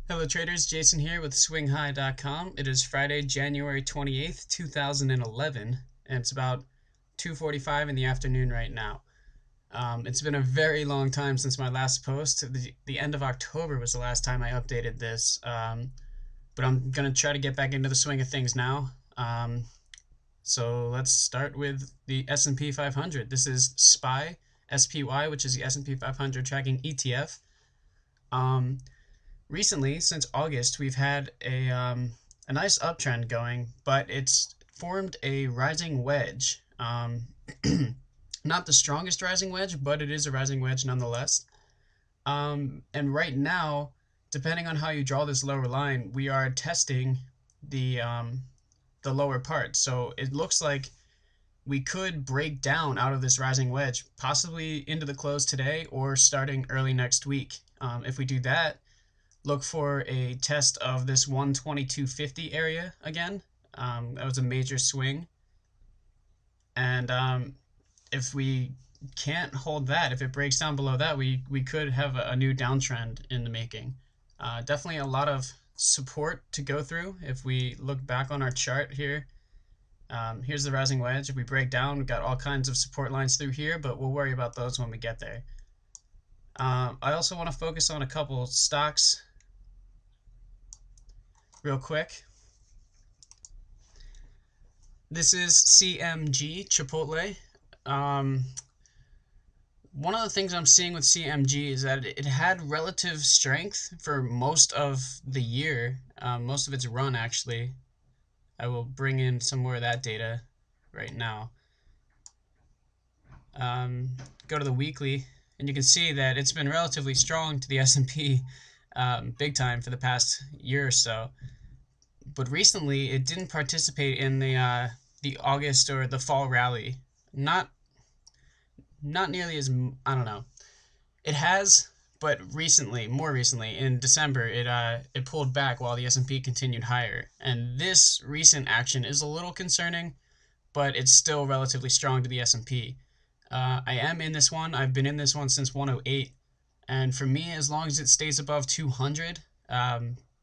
Hello traders, Jason here with SwingHigh.com. It is Friday, January 28th, 2011, and it's about 2:45 in the afternoon right now. It's been a very long time since my last post. The end of October was the last time I updated this, but I'm going to try to get back into the swing of things now. So let's start with the S&P 500. This is SPY, SPY, which is the S&P 500 tracking ETF. Recently, since August, we've had a nice uptrend going, but it's formed a rising wedge. Not the strongest rising wedge, but it is a rising wedge nonetheless. And right now, depending on how you draw this lower line, we are testing the lower part. So it looks like we could break down out of this rising wedge, possibly into the close today or starting early next week. If we do that, look for a test of this 122.50 area again. That was a major swing. And if we can't hold that, if it breaks down below that, we could have a new downtrend in the making. Definitely a lot of support to go through. If we look back on our chart here, here's the rising wedge. If we break down, we've got all kinds of support lines through here, but we'll worry about those when we get there. I also want to focus on a couple stocks real quick. This is CMG, Chipotle. One of the things I'm seeing with CMG is that it had relative strength for most of the year, most of its run actually. I will bring in some more of that data right now. Go to the weekly, and you can see that it's been relatively strong to the S&P big time for the past year or so. But recently, it didn't participate in the August or the fall rally. Not nearly as, I don't know. It has, but recently, more recently, in December, it pulled back while the S&P continued higher. And this recent action is a little concerning, but it's still relatively strong to the S&P. I am in this one. I've been in this one since 108, and for me, as long as it stays above 200,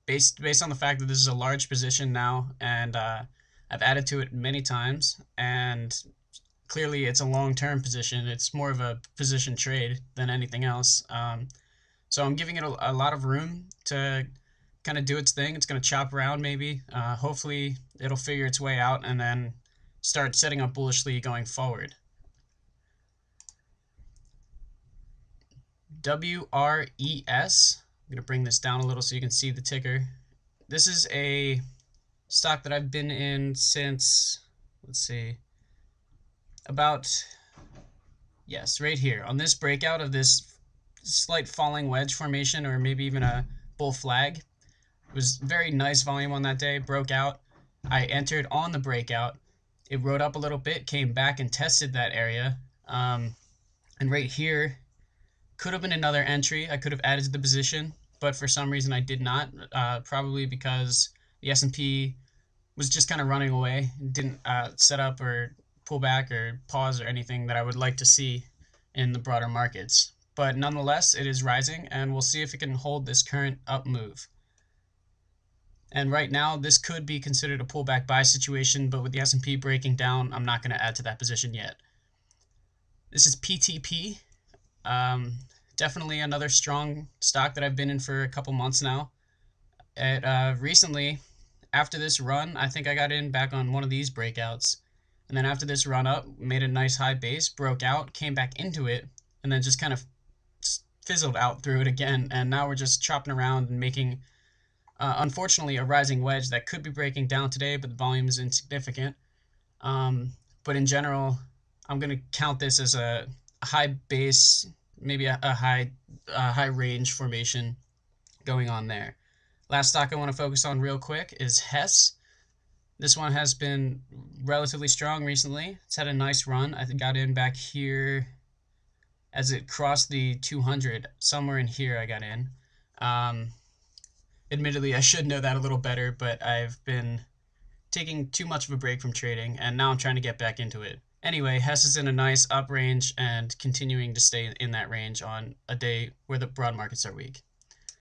based on the fact that this is a large position now, and I've added to it many times, and clearly it's a long-term position. It's more of a position trade than anything else. So I'm giving it a lot of room to kind of do its thing. It's going to chop around maybe. Hopefully it'll figure its way out and then start setting up bullishly going forward. WRES. I'm going to bring this down a little so you can see the ticker. This is a stock that I've been in since, let's see, yes, right here. On this breakout of this slight falling wedge formation, or maybe even a bull flag. It was very nice volume on that day, broke out. I entered on the breakout. It rode up a little bit, came back and tested that area. And right here, could have been another entry. I could have added to the position, but for some reason I did not, probably because the S&P was just kind of running away, didn't set up or pull back or pause or anything that I would like to see in the broader markets. But nonetheless, it is rising, and we'll see if it can hold this current up move. And right now, this could be considered a pullback buy situation, but with the S&P breaking down, I'm not going to add to that position yet. This is PTP. Definitely another strong stock that I've been in for a couple months now. Recently, after this run, I think I got in back on one of these breakouts. And then after this run up, made a nice high base, broke out, came back into it, and then just kind of fizzled out through it again. And now we're just chopping around and making, unfortunately, a rising wedge that could be breaking down today, but the volume is insignificant. But in general, I'm going to count this as a high base, maybe a high range formation going on there. Last stock I want to focus on real quick is Hess. This one has been relatively strong recently. It's had a nice run. I got in back here as it crossed the 200. Somewhere in here I got in. Admittedly, I should know that a little better, but I've been taking too much of a break from trading, and now I'm trying to get back into it. Anyway, Hess is in a nice up range and continuing to stay in that range on a day where the broad markets are weak.